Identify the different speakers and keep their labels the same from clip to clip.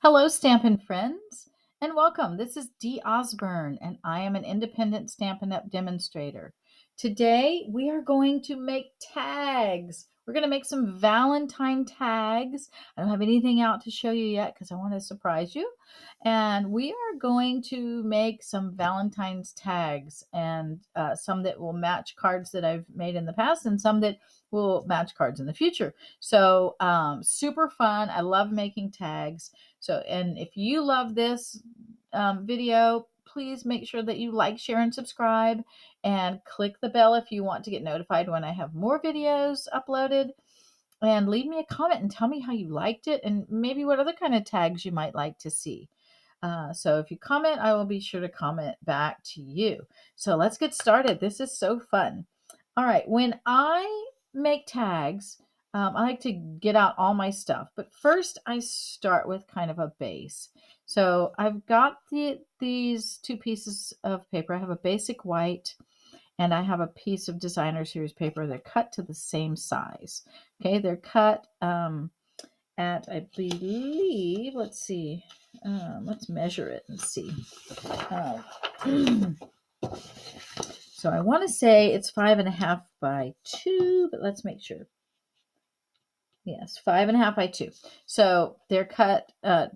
Speaker 1: Hello, Stampin' friends, and welcome. This is Dee Osburn, and I am an independent Stampin' Up! Demonstrator. Today, we are going to make tags. We're going to make some Valentine tags. I don't have anything out to show you yet because I want to surprise you. And we are going to make some Valentine's tags, and some that will match cards that I've made in the past, and some that will match cards in the future. So, super fun. I love making tags. So, and if you love this video, please make sure that you like, share, and subscribe, and click the bell if you want to get notified when I have more videos uploaded. And leave me a comment and tell me how you liked it and maybe what other kind of tags you might like to see. So if you comment, I will be sure to comment back to you. So let's get started. This is so fun. All right, when I make tags, I like to get out all my stuff, but first I start with kind of a base. So I've got these two pieces of paper. I have a basic white and I have a piece of designer series paper. They're cut to the same size. Okay, they're cut at, I believe, let's see, let's measure it and see. So I want to say it's 5.5 by 2, but let's make sure. Yes, 5.5 by 2. So they're cut,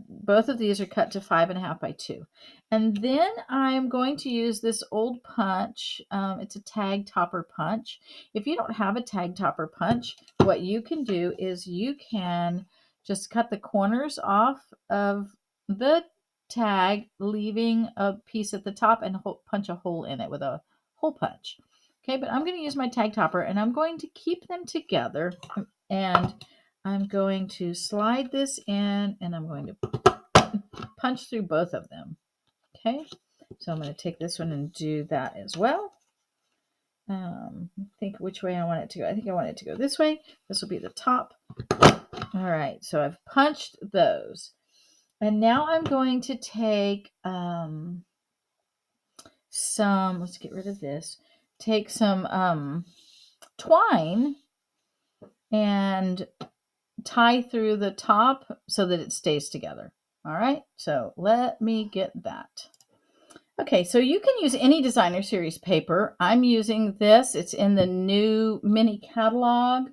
Speaker 1: both of these are cut to 5.5 by 2. And then I'm going to use this old punch. It's a tag topper punch. If you don't have a tag topper punch, what you can do is you can just cut the corners off of the tag, leaving a piece at the top and punch a hole in it with a hole punch. Okay, but I'm going to use my tag topper and I'm going to keep them together, and I'm going to slide this in and I'm going to punch through both of them. Okay, so I'm going to take this one and do that as well. Think which way I want it to go. I think I want it to go this way. This will be the top. All right, so I've punched those. And now I'm going to take let's get rid of this. Take some twine and tie through the top so that it stays together. All right, so let me get that. Okay, so you can use any designer series paper. I'm using this. It's in the new mini catalog.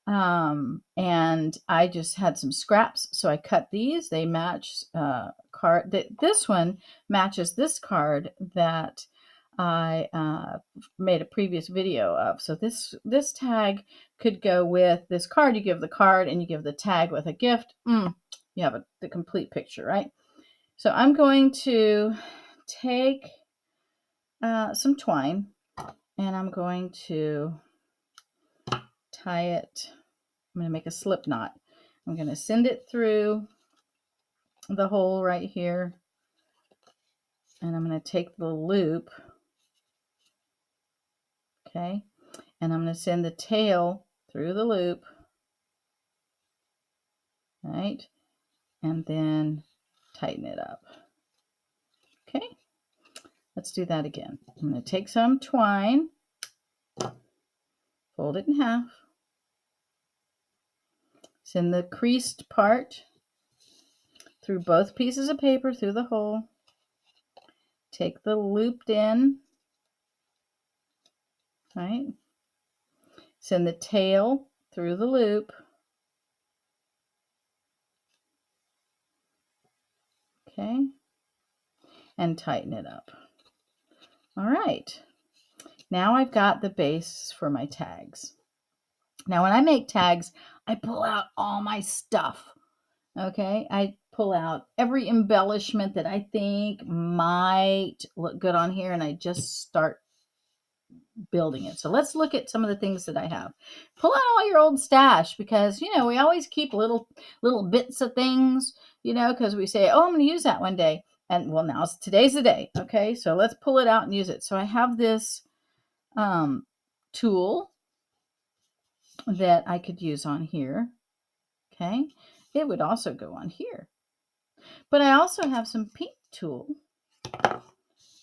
Speaker 1: And I just had some scraps, so I cut these. They match card. This one matches this card that I made a previous video of. So this tag could go with this card. You give the card and you give the tag with a gift. You have the complete picture, right? So I'm going to take some twine and I'm going to tie it. I'm going to make a slip knot. I'm going to send it through the hole right here. And I'm going to take the loop. Okay. And I'm going to send the tail through the loop. Right. And then tighten it up. Okay. Let's do that again. I'm going to take some twine, fold it in half, send the creased part through both pieces of paper through the hole, take the looped end, right? Send the tail through the loop. Okay. And tighten it up. All right. Now I've got the base for my tags. Now when I make tags, I pull out all my stuff. Okay. I pull out every embellishment that I think might look good on here, and I just start building it. So let's look at some of the things that I have. Pull out all your old stash, because we always keep little bits of things, because we say, oh, I'm going to use that one day. And well, today's the day. Okay, so let's pull it out and use it. So I have this Tule that I could use on here. Okay, it would also go on here. But I also have some pink Tule,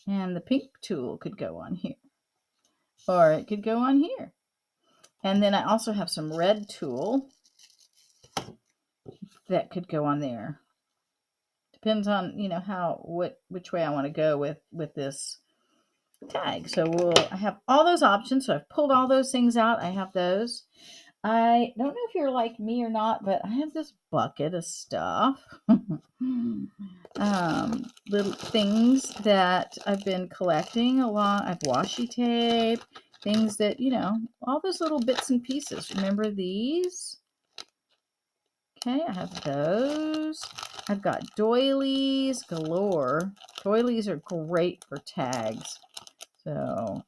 Speaker 1: and the pink Tule could go on here, or it could go on here. And then I also have some red Tule that could go on there. depends on, you know, which way I want to go with this tag. So I have all those options. So I've pulled all those things out. I have those. I don't know if you're like me or not, but I have this bucket of stuff. Little things that I've been collecting along. I've washi tape, things that, you know, all those little bits and pieces. Remember these? Okay, I have those. I've got doilies galore. Doilies are great for tags. So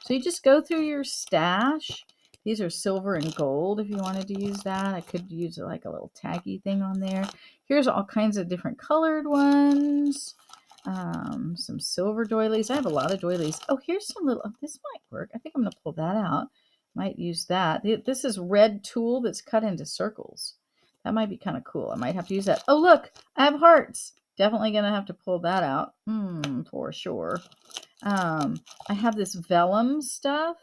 Speaker 1: you just go through your stash. These are silver and gold if you wanted to use that. I could use like a little taggy thing on there. Here's all kinds of different colored ones. Some silver doilies. I have a lot of doilies. Oh, here's some little, this might work. I think I'm going to pull that out. Might use that. This is red tulle that's cut into circles. That might be kind of cool. I might have to use that. Oh, look, I have hearts. Definitely going to have to pull that out for sure. I have this vellum stuff.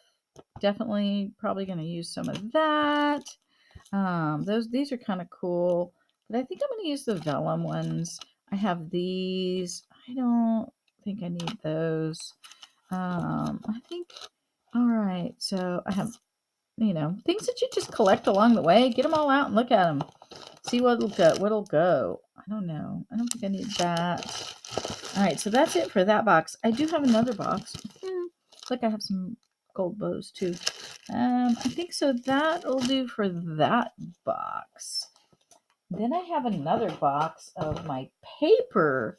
Speaker 1: Definitely probably going to use some of that. These are kind of cool, but I think I'm going to use the vellum ones. I have these. I don't think I need those. I think, all right. So I have, you know, things that you just collect along the way. Get them all out and look at them. See what'll go. I don't know. I don't think I need that. All right, so that's it for that box. I do have another box. Look, I have some gold bows too. I think so. That'll do for that box. Then I have another box of my paper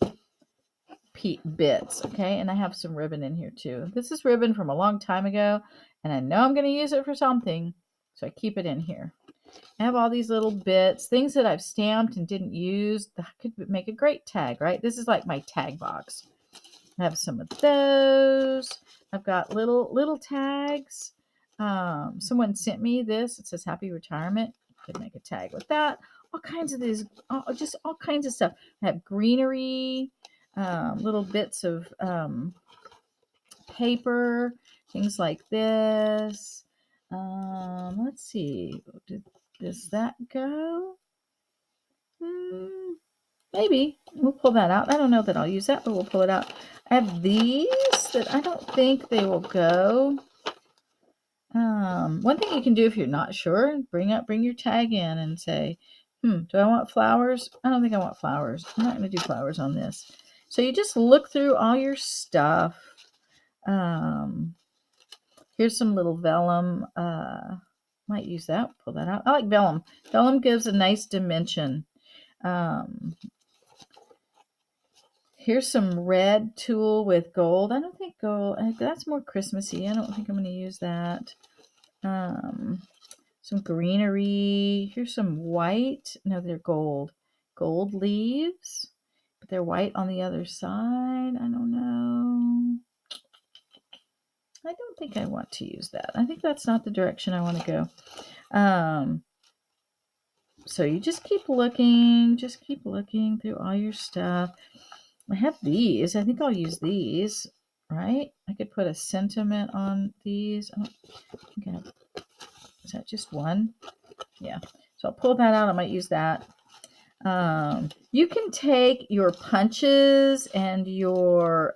Speaker 1: bits, okay? And I have some ribbon in here too. This is ribbon from a long time ago, and I know I'm going to use it for something, so I keep it in here. I have all these little bits, things that I've stamped and didn't use that could make a great tag, right? This is like my tag box. I have some of those. I've got little tags. Someone sent me this. It says Happy Retirement. Could make a tag with that. All kinds of these, just all kinds of stuff. I have greenery, little bits of paper, things like this. Let's see. Does that go? Maybe. We'll pull that out. I don't know that I'll use that, but we'll pull it out. I have these that I don't think they will go. One thing you can do if you're not sure, bring your tag in and say, do I want flowers? I don't think I want flowers. I'm not going to do flowers on this. So you just look through all your stuff. Here's some little vellum. Might use that. Pull that out. I like vellum. Vellum gives a nice dimension. Here's some red tulle with gold. I don't think gold, that's more Christmassy. I don't think I'm going to use that. Some greenery. Here's some white. No, they're gold. Gold leaves, but they're white on the other side. I don't know. I don't think I want to use that. I think that's not the direction I want to go. So you just keep looking through all your stuff. I have these. I think I'll use these, right? I could put a sentiment on these. I don't think I have, is that just one? Yeah. So I'll pull that out. I might use that. You can take your punches and your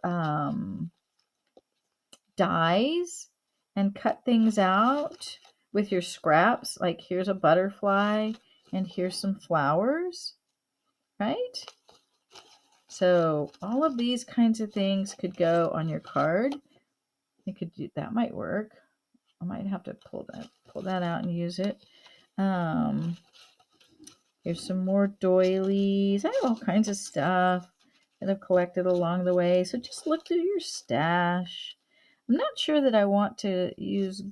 Speaker 1: dies and cut things out with your scraps. Like here's a butterfly and here's some flowers, right? So all of these kinds of things could go on your card. You could do that. Might work. I might have to pull that out and use it. Here's some more doilies. I have all kinds of stuff that I've collected along the way. So just look through your stash. I'm not sure that I want to use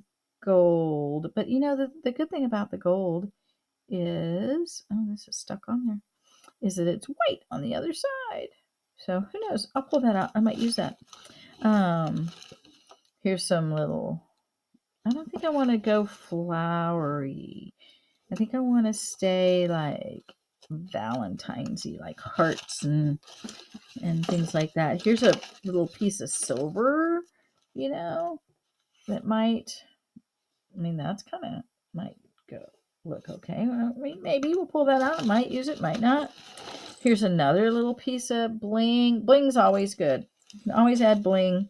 Speaker 1: gold, but you know, the good thing about the gold is, oh, this is stuck on there, is that it's white on the other side. So who knows? I'll pull that out. I might use that. Here's some little, I don't think I want to go flowery. I think I want to stay like Valentines-y, like hearts and things like that. Here's a little piece of silver, you know, that might, I mean, that's kind of, might go look okay. Well, maybe we'll pull that out. Might use it, might not. Here's another little piece of bling. Bling's always good. You can always add bling.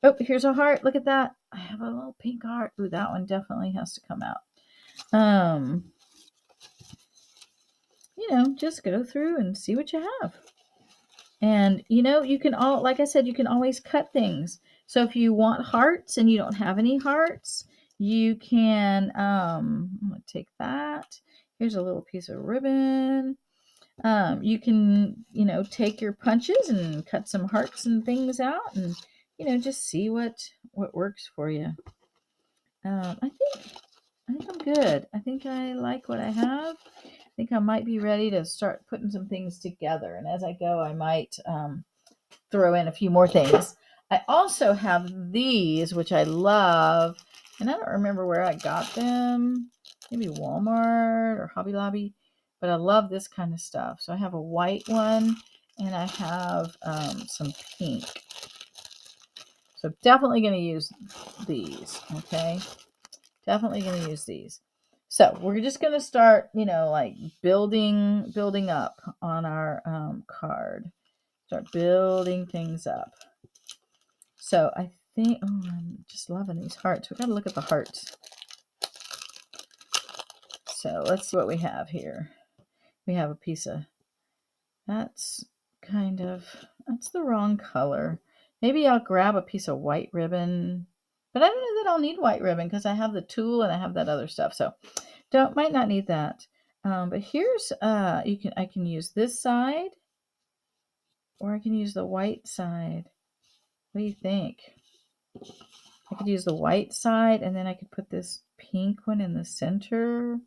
Speaker 1: Oh, here's a heart. Look at that. I have a little pink heart. Ooh, that one definitely has to come out. Just go through and see what you have. And, you can like I said, you can always cut things. So if you want hearts and you don't have any hearts, you can, I'm going to take that. Here's a little piece of ribbon. You can, take your punches and cut some hearts and things out and, just see what works for you. I think I'm good. I think I like what I have. I think I might be ready to start putting some things together. And as I go, I might throw in a few more things. I also have these, which I love. And I don't remember where I got them. Maybe Walmart or Hobby Lobby. But I love this kind of stuff. So I have a white one and I have some pink. So definitely going to use these. Okay. Definitely going to use these. So we're just going to start, like building up on our card. Start building things up. So I think, I'm just loving these hearts. We've got to look at the hearts. So let's see what we have here. We have a piece of, that's the wrong color. Maybe I'll grab a piece of white ribbon, but I don't know that I'll need white ribbon because I have the Tule and I have that other stuff. So might not need that. But here's, I can use this side or I can use the white side. What do you think? I could use the white side and then I could put this pink one in the center,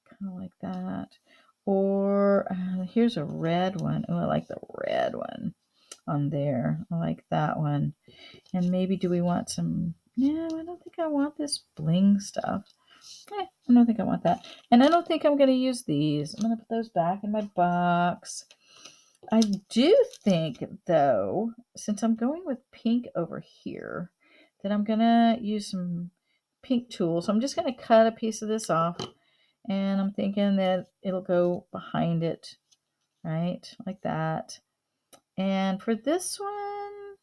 Speaker 1: kind of like that. Or here's a red one. Oh, I like the red one on there. I like that one. And maybe do we want some, no, I don't think I want this bling stuff. I don't think I want that. And I don't think I'm going to use these. I'm going to put those back in my box. I do think, though, since I'm going with pink over here, that I'm going to use some pink Tule. So I'm just going to cut a piece of this off. And I'm thinking that it'll go behind it, right? Like that. And for this one,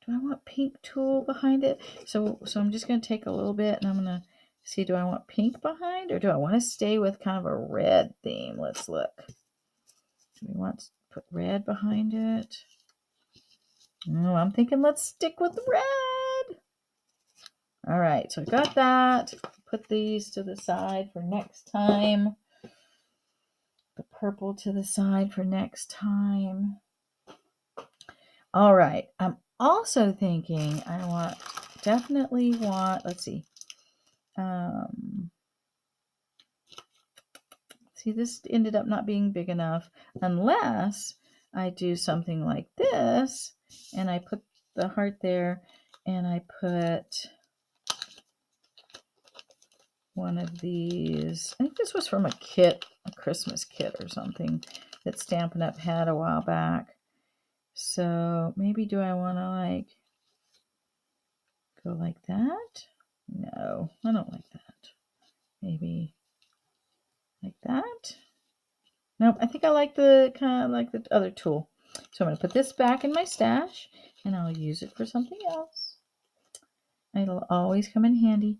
Speaker 1: do I want pink Tule behind it? So I'm just going to take a little bit and I'm going to see, do I want pink behind or do I want to stay with kind of a red theme? Let's look. Do we want to put red behind it? No, I'm thinking let's stick with red. All right, so I got that. Put these to the side for next time. The purple to the side for next time. All right, I'm also thinking I definitely want, let's see. See, this ended up not being big enough unless I do something like this and I put the heart there and I put one of these. I think this was from a kit, a Christmas kit or something that Stampin' Up! Had a while back. So maybe do I want to go like that? No, I don't like that. Maybe like that. Nope, I think I like the kind of like the other Tule. So I'm going to put this back in my stash and I'll use it for something else. It'll always come in handy.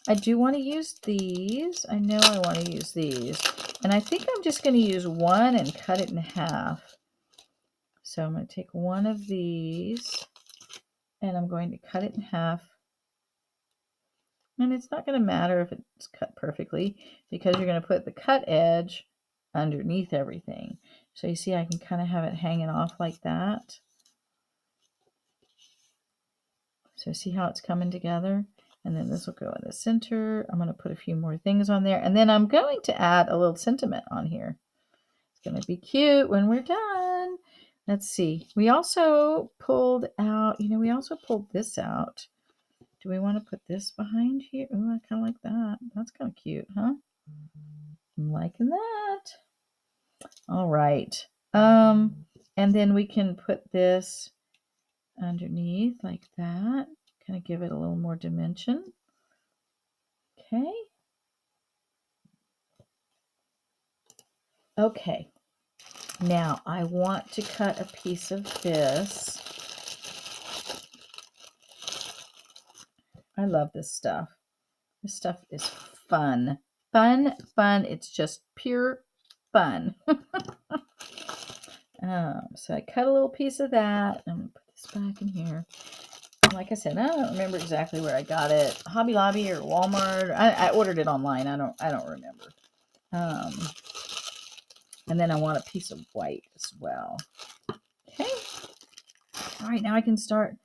Speaker 1: I do want to use these. I know I want to use these. And I think I'm just going to use one and cut it in half. So I'm going to take one of these and I'm going to cut it in half. And it's not going to matter if it's cut perfectly because you're going to put the cut edge underneath everything. So you see I can kind of have it hanging off like that. So see how it's coming together? And then this will go in the center. I'm going to put a few more things on there. And then I'm going to add a little sentiment on here. It's going to be cute when we're done. Let's see. We also pulled out, we also pulled this out. Do we want to put this behind here? Oh, I kind of like that. That's kind of cute, huh? I'm liking that. All right. And then we can put this underneath like that. Kind of give it a little more dimension. Okay. Okay, now I want to cut a piece of this. I love this stuff. This stuff is fun. Fun, fun. It's just pure fun. So I cut a little piece of that. I'm going to put this back in here. Like I said, I don't remember exactly where I got it. Hobby Lobby or Walmart. I ordered it online. I don't remember. And then I want a piece of white as well. Okay. All right, now I can start,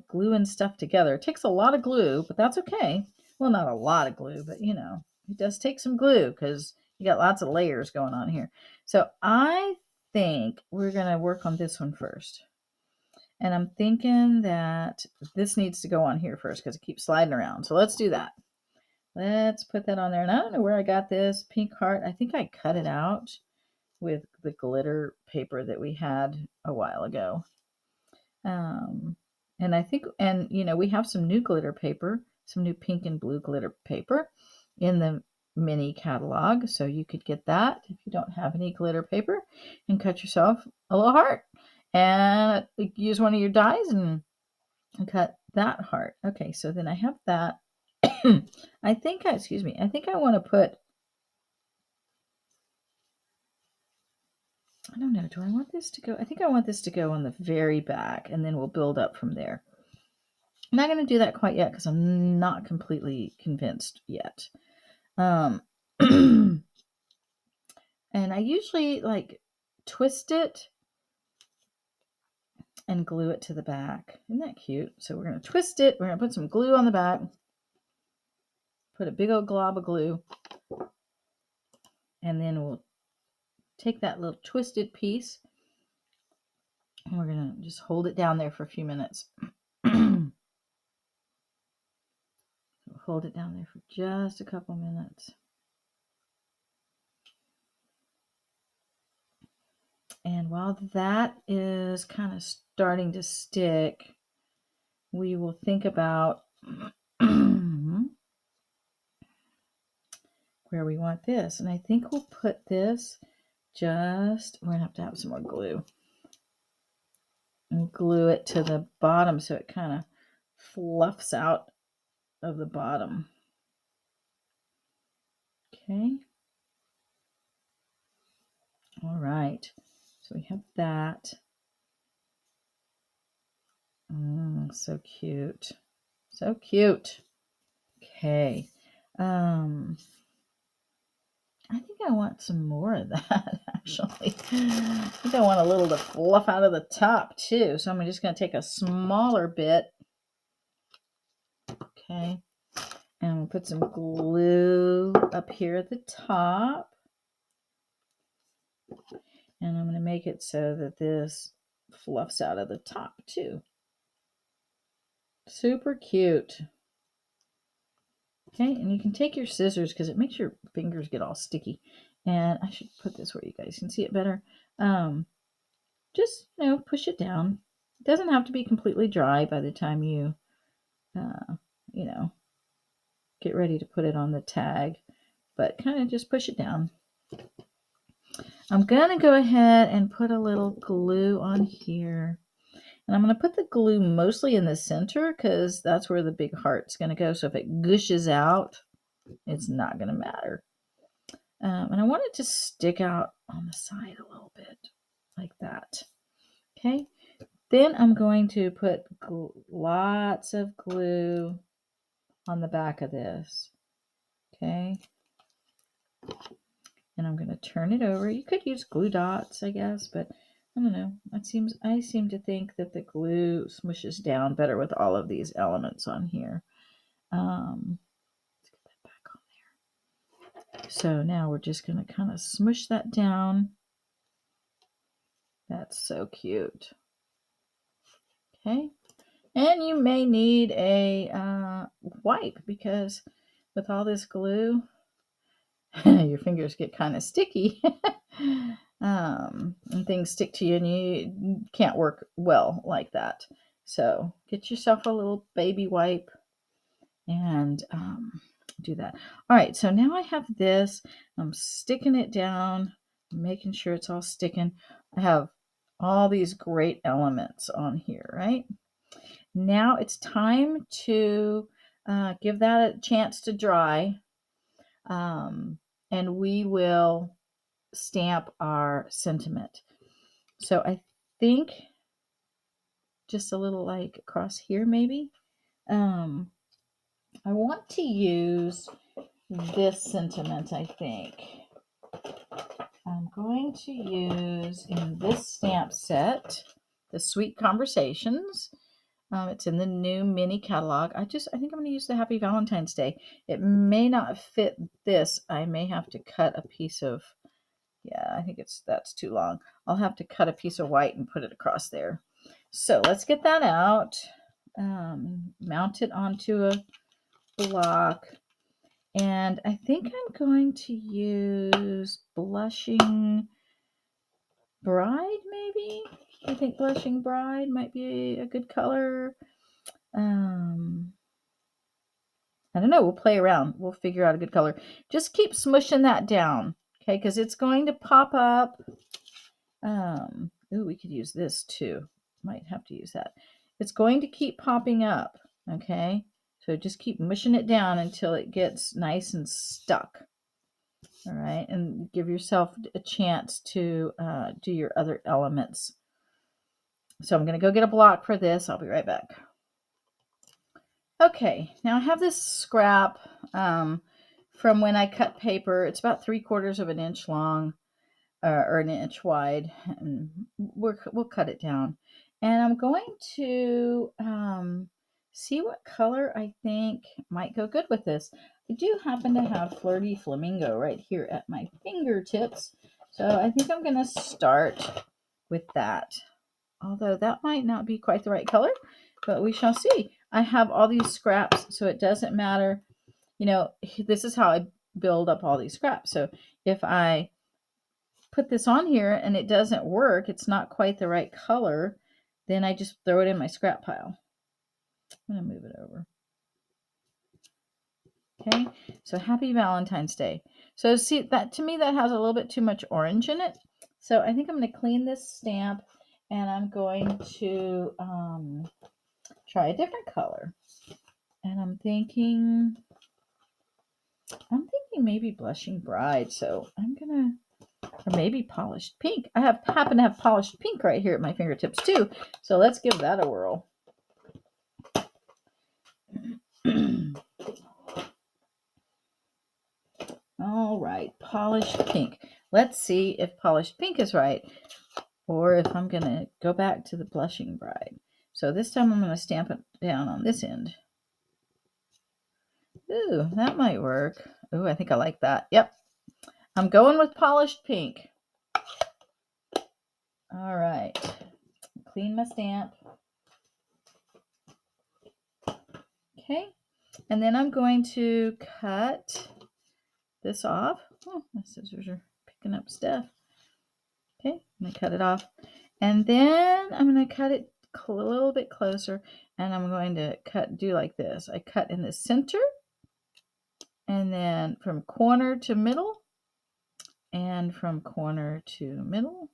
Speaker 1: gluing stuff together. It takes a lot of glue, but that's okay. Well, not a lot of glue, but it does take some glue because you got lots of layers going on here. So I think we're going to work on this one first. And I'm thinking that this needs to go on here first because it keeps sliding around. So let's do that. Let's put that on there. And I don't know where I got this pink heart. I think I cut it out with the glitter paper that we had a while ago. And I think, we have some new glitter paper, some new pink and blue glitter paper in the mini catalog. So you could get that if you don't have any glitter paper and cut yourself a little heart and use one of your dies and cut that heart. Okay, so then I have that. I think I want to put, I don't know, do I want this to go? I think I want this to go on the very back and then we'll build up from there. I'm not going to do that quite yet because I'm not completely convinced yet. And I usually twist it and glue it to the back. Isn't that cute? So we're going to twist it. We're going to put some glue on the back. Put a big old glob of glue. And then we'll take that little twisted piece and we're going to just hold it down there for a few minutes. Hold it down there for just a couple minutes. And while that is kind of starting to stick, we will think about where we want this. And I think we'll put this we're going to have some more glue. And glue it to the bottom so it kind of fluffs out of the bottom. Okay. All right. So we have that. So cute. So cute. Okay. I think I want some more of that, actually. I think I want a little to fluff out of the top, too. So I'm just going to take a smaller bit. Okay. And we'll put some glue up here at the top. And I'm going to make it so that this fluffs out of the top, too. Super cute. Okay, and you can take your scissors because it makes your fingers get all sticky. And I should put this where you guys can see it better. Just, push it down. It doesn't have to be completely dry by the time you, get ready to put it on the tag. But kind of just push it down. I'm going to go ahead and put a little glue on here. And I'm going to put the glue mostly in the center because that's where the big heart's going to go. So if it gushes out, it's not going to matter. And I want it to stick out on the side a little bit like that. Okay. Then I'm going to put lots of glue on the back of this. Okay. And I'm going to turn it over. You could use glue dots, I guess, but I don't know. I seem to think that the glue smushes down better with all of these elements on here. Let's get that back on there. So now we're just going to kind of smush that down. That's so cute. Okay. And you may need a wipe because with all this glue, your fingers get kind of sticky. And things stick to you and you can't work well like that. So get yourself a little baby wipe and do that. All right, so now I have this. I'm sticking it down making sure it's all sticking. I have all these great elements on here, right? Now it's time to give that a chance to dry, and we will stamp our sentiment. So I think just a little like across here maybe. I want to use this sentiment, I think. I'm going to use in this stamp set, the Sweet Conversations. It's in the new mini catalog. I think I'm going to use the Happy Valentine's Day. It may not fit this. I may have to cut a piece of, yeah, I think that's too long. I'll have to cut a piece of white and put it across there. So let's get that out. Mount it onto a block. And I think I'm going to use Blushing Bride, maybe? I think Blushing Bride might be a good color. I don't know. We'll play around. We'll figure out a good color. Just keep smushing that down, okay? Because it's going to pop up. Ooh, we could use this too. Might have to use that. It's going to keep popping up, okay? So just keep mushing it down until it gets nice and stuck. All right, and give yourself a chance to do your other elements. So I'm going to go get a block for this. I'll be right back. Okay, now I have this scrap from when I cut paper. It's about 3/4 of an inch long or an inch wide, and we'll cut it down. And I'm going to see what color I think might go good with this. I do happen to have Flirty Flamingo right here at my fingertips, so I think I'm going to start with that. Although that might not be quite the right color, but we shall see. I have all these scraps, so it doesn't matter. You know, this is how I build up all these scraps. So if I put this on here and it doesn't work, it's not quite the right color, then I just throw it in my scrap pile. I'm going to move it over. Okay, so Happy Valentine's Day. So see, that to me, that has a little bit too much orange in it. So I think I'm going to clean this stamp, and I'm going to try a different color. And I'm thinking maybe Blushing Bride. So I'm going to, or maybe Polished Pink. I happen to have Polished Pink right here at my fingertips too. So let's give that a whirl. All right, Polished Pink. Let's see if Polished Pink is right, or if I'm going to go back to the Blushing Bride. So this time I'm going to stamp it down on this end. Ooh, that might work. Ooh, I think I like that. Yep. I'm going with Polished Pink. All right. Clean my stamp. Okay. And then I'm going to cut this off. Oh, my scissors are picking up stuff. Okay, I'm going to cut it off. And then I'm going to cut it a little bit closer, and I'm going to do like this. I cut in the center, and then from corner to middle, and from corner to middle.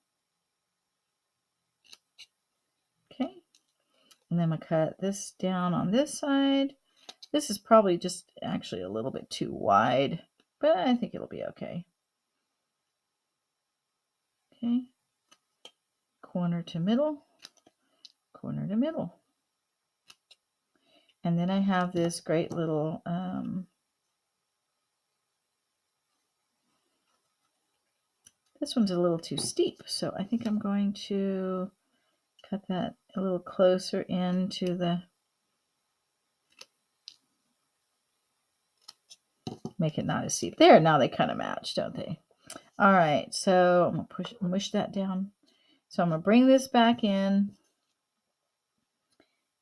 Speaker 1: Okay, and then I'm going to cut this down on this side. This is probably just actually a little bit too wide, but I think it'll be okay. Okay, corner to middle, corner to middle. And then I have this great little this one's a little too steep, so I think I'm going to cut that a little closer into the, make it not as steep. There, now they kind of match, don't they? All right, so I'm going to mush that down. So I'm going to bring this back in,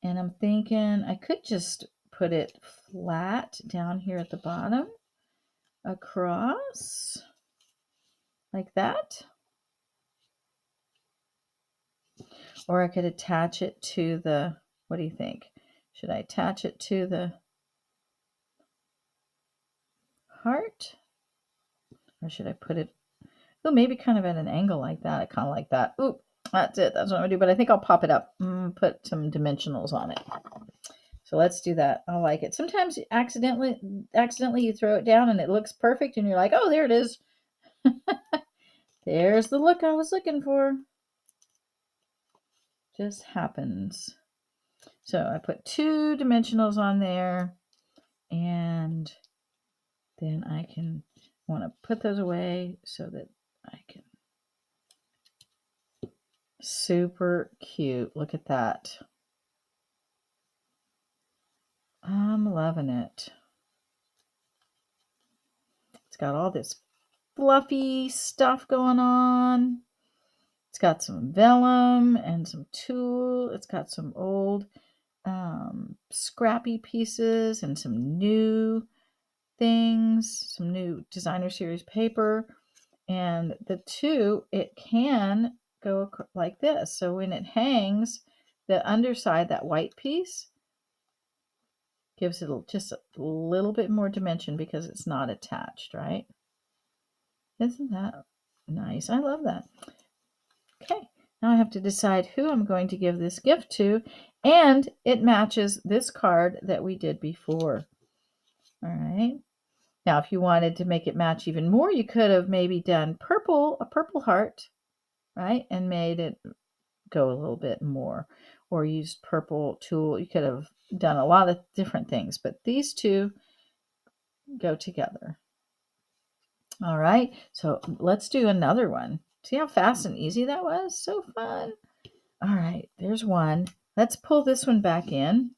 Speaker 1: and I'm thinking I could just put it flat down here at the bottom, across, like that. Or I could attach it to the, what do you think? Should I attach it to the heart? Or should I put it, Oh, maybe kind of at an angle like that. I kind of like that. Ooh, that's it. That's what I'm going to do. But I think I'll pop it up and put some dimensionals on it. So let's do that. I like it. Sometimes accidentally you throw it down and it looks perfect and you're like, oh, there it is. There's the look I was looking for. Just happens. So I put 2 dimensionals on there, and then I want to put those away so that I can. Super cute. Look at that. I'm loving it. It's got all this fluffy stuff going on. It's got some vellum and some tulle. It's got some old scrappy pieces and some new things, some new designer series paper. And the 2, it can go like this. So when it hangs, the underside, that white piece, gives it just a little bit more dimension because it's not attached, right? Isn't that nice? I love that. Okay, now I have to decide who I'm going to give this gift to, and it matches this card that we did before. All right. Now, if you wanted to make it match even more, you could have maybe done a purple heart, right? And made it go a little bit more, or used purple tulle. You could have done a lot of different things, but these 2 go together. All right, so let's do another one. See how fast and easy that was? So fun. All right, there's one. Let's pull this one back in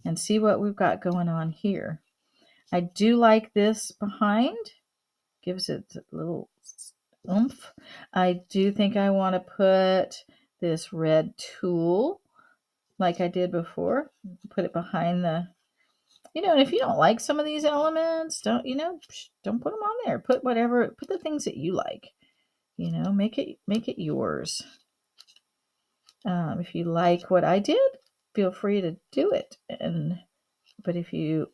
Speaker 1: and see what we've got going on here. I do like this behind. Gives it a little oomph. I do think I want to put this red tulle like I did before. Put it behind the, and if you don't like some of these elements, don't put them on there. Put the things that you like. Make it yours. If you like what I did, feel free to do it. But if you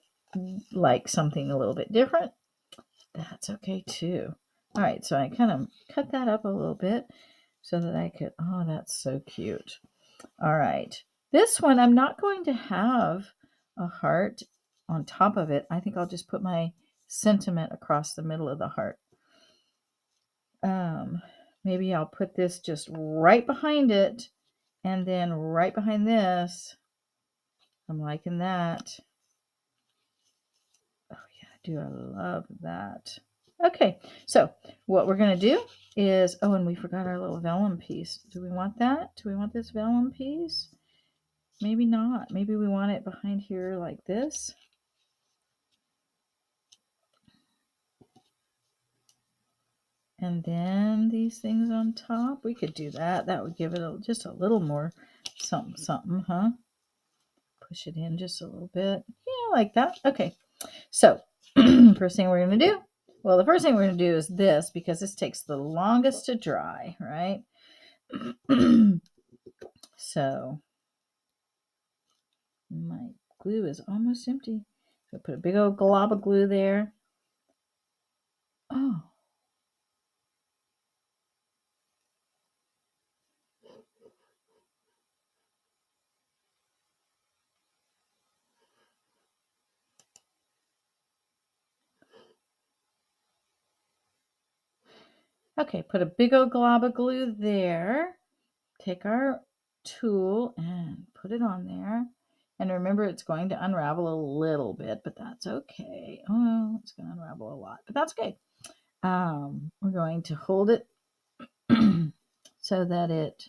Speaker 1: like something a little bit different, that's okay too. All right, so I kind of cut that up a little bit so that I could, oh, that's so cute. All right, this one I'm not going to have a heart on top of it. I think I'll just put my sentiment across the middle of the heart. Maybe I'll put this just right behind it, and then right behind this. I'm liking that. Oh yeah, do I love that. Okay, so what we're going to do is, oh, and we forgot our little vellum piece. Do we want that? Do we want this vellum piece? Maybe not. Maybe we want it behind here like this. And then these things on top. We could do that. That would give it just a little more something, huh? Push it in just a little bit. Yeah, like that. Okay, so first thing we're going to do, well, the first thing we're going to do is this, because this takes the longest to dry, right? So my glue is almost empty. So put a big old glob of glue there. Oh. Okay, put a big old glob of glue there. Take our tool and put it on there. And remember, it's going to unravel a little bit, but that's okay. Oh, it's going to unravel a lot, but that's okay. We're going to hold it so that it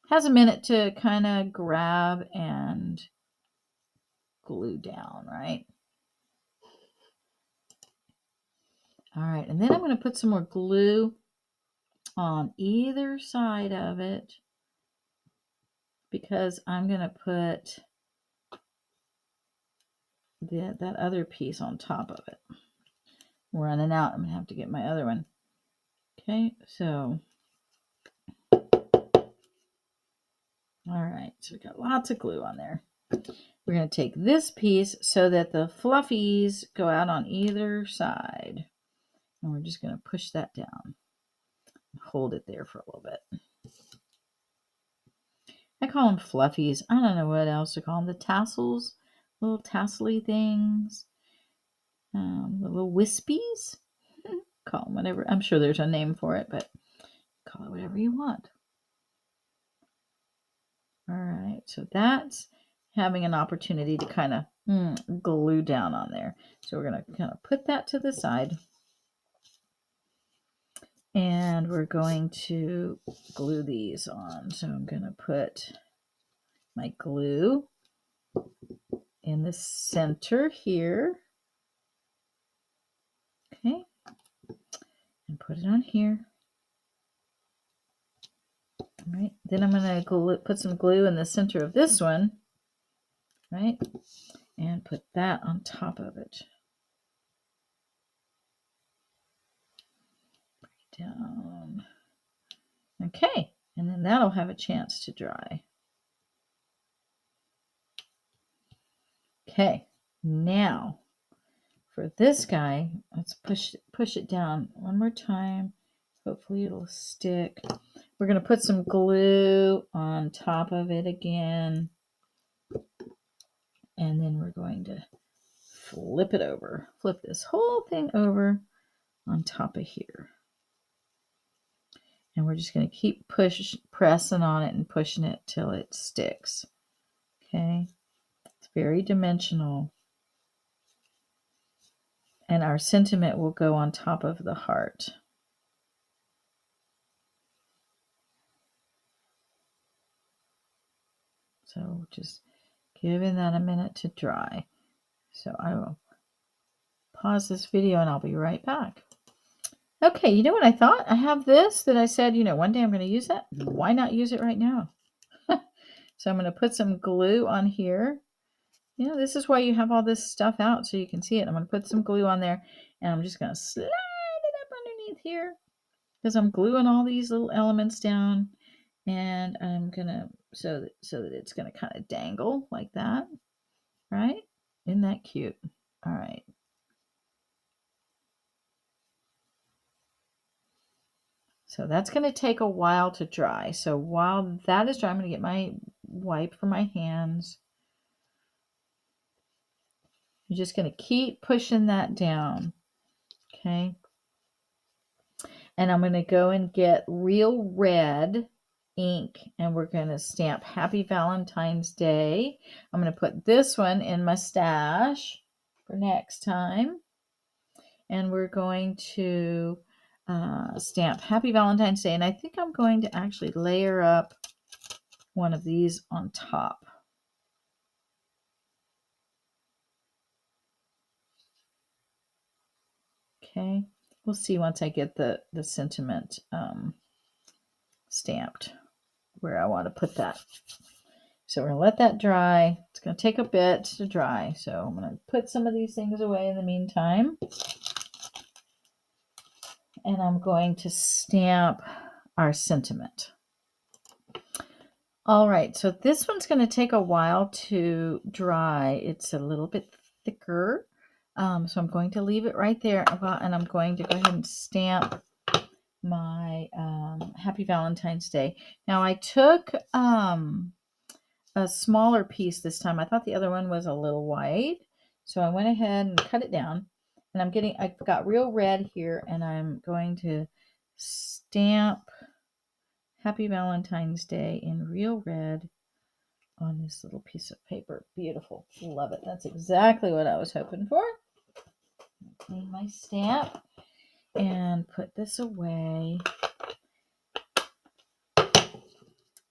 Speaker 1: has a minute to kind of grab and glue down, right? All right, and then I'm going to put some more glue on either side of it because I'm going to put that other piece on top of it. I'm running out. I'm going to have to get my other one. Okay, so all right, so we got lots of glue on there. We're going to take this piece so that the fluffies go out on either side. And we're just going to push that down. Hold it there for a little bit. I call them fluffies. I don't know what else to call them. The tassels, little tassely things, the little wispies. Call them whatever. I'm sure there's a name for it, but call it whatever you want. All right, so that's having an opportunity to kind of glue down on there. So we're going to kind of put that to the side. And we're going to glue these on. So I'm going to put my glue in the center here. Okay. And put it on here. All right. Then I'm going to put some glue in the center of this one. Right. And put that on top of it. Down. Okay. And then that'll have a chance to dry. Okay. Now for this guy, let's push it down one more time. Hopefully it'll stick. We're going to put some glue on top of it again. And then we're going to flip it over. Flip this whole thing over on top of here. And we're just going to keep pressing on it and pushing it till it sticks. Okay. It's very dimensional. And our sentiment will go on top of the heart. So just giving that a minute to dry. So I will pause this video and I'll be right back. Okay, you know what I thought? I have this that I said, one day I'm going to use that. Why not use it right now? So I'm going to put some glue on here. This is why you have all this stuff out so you can see it. I'm going to put some glue on there and I'm just going to slide it up underneath here because I'm gluing all these little elements down, and I'm going to, so that it's going to kind of dangle like that, right? Isn't that cute? All right. So that's going to take a while to dry. So while that is dry, I'm going to get my wipe for my hands. You're just going to keep pushing that down. Okay. And I'm going to go and get real red ink, and we're going to stamp Happy Valentine's Day. I'm going to put this one in my stash for next time. And we're going to stamp Happy Valentine's Day. And I think I'm going to actually layer up one of these on top. Okay, we'll see once I get the sentiment stamped where I want to put that. So we're going to let that dry. It's going to take a bit to dry. So I'm going to put some of these things away in the meantime. And I'm going to stamp our sentiment. All right, so this one's going to take a while to dry. It's a little bit thicker. So I'm going to leave it right there, and I'm going to go ahead and stamp my Happy Valentine's Day. Now I took a smaller piece this time. I thought the other one was a little wide, so I went ahead and cut it down. And I've got real red here, and I'm going to stamp Happy Valentine's Day in real red on this little piece of paper. Beautiful. Love it. That's exactly what I was hoping for. Clean my stamp and put this away.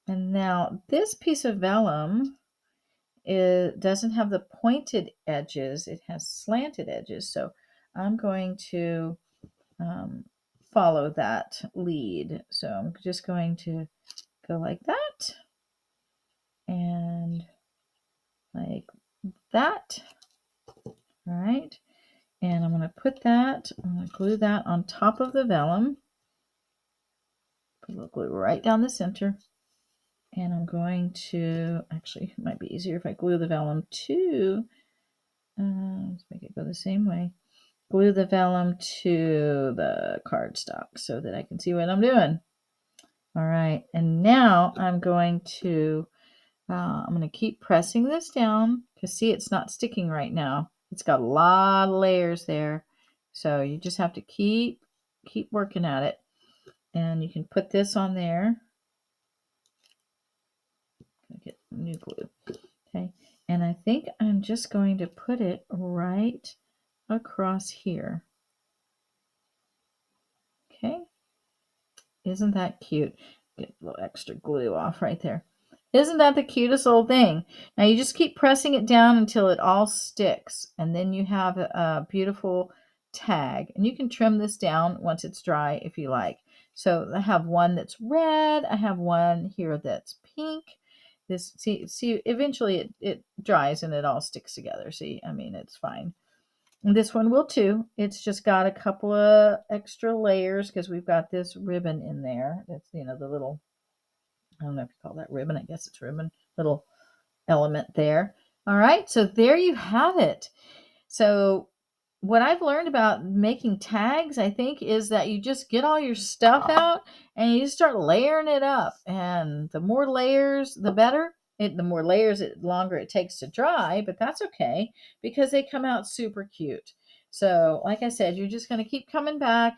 Speaker 1: And now this piece of vellum, it doesn't have the pointed edges. It has slanted edges. So I'm going to follow that lead. So I'm just going to go like that and like that. All right. And I'm going to put that, I'm going to glue that on top of the vellum. Put a little glue right down the center. And I'm going to, actually, it might be easier if I glue the vellum too. Let's make it go the same way. glue the vellum to the cardstock so that I can see what I'm doing. All right, and now I'm going to keep pressing this down because see, it's not sticking right now. It's got a lot of layers there, so you just have to keep working at it. And you can put this on there. Get new glue. Okay, and I think I'm just going to put it right across here. Okay, isn't that cute? Get a little extra glue off right there. Isn't that the cutest little thing? Now you just keep pressing it down until it all sticks, and then you have a beautiful tag. And you can trim this down once it's dry if you like. So I have one that's red. I have one here that's pink. This see eventually it dries and it all sticks together. See, I mean it's fine. And this one will too. It's just got a couple of extra layers because we've got this ribbon in there. That's the little, I don't know if you call that ribbon. I guess it's ribbon, little element there. All right, so there you have it. So what I've learned about making tags, I think, is that you just get all your stuff out and you just start layering it up. And the more layers, the better. The more layers, the longer it takes to dry, but that's okay because they come out super cute. So like I said, you're just going to keep coming back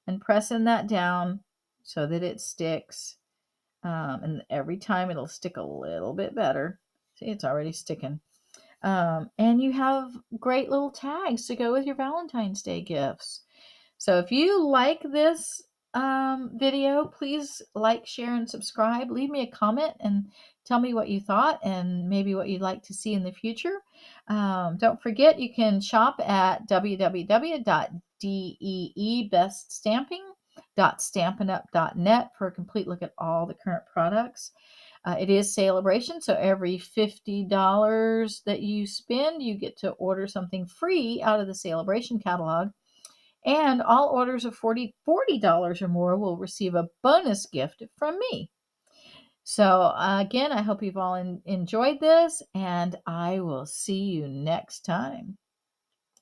Speaker 1: and pressing that down so that it sticks. And every time it'll stick a little bit better. See, it's already sticking. And you have great little tags to go with your Valentine's Day gifts. So if you like this video, please like, share, and subscribe. Leave me a comment and tell me what you thought and maybe what you'd like to see in the future. Don't forget, you can shop at www.deebeststamping.stampinup.net for a complete look at all the current products. It is Celebration, so every $50 that you spend, you get to order something free out of the Celebration catalog. And all orders of $40 or more will receive a bonus gift from me. So again, I hope you've all enjoyed this, and I will see you next time.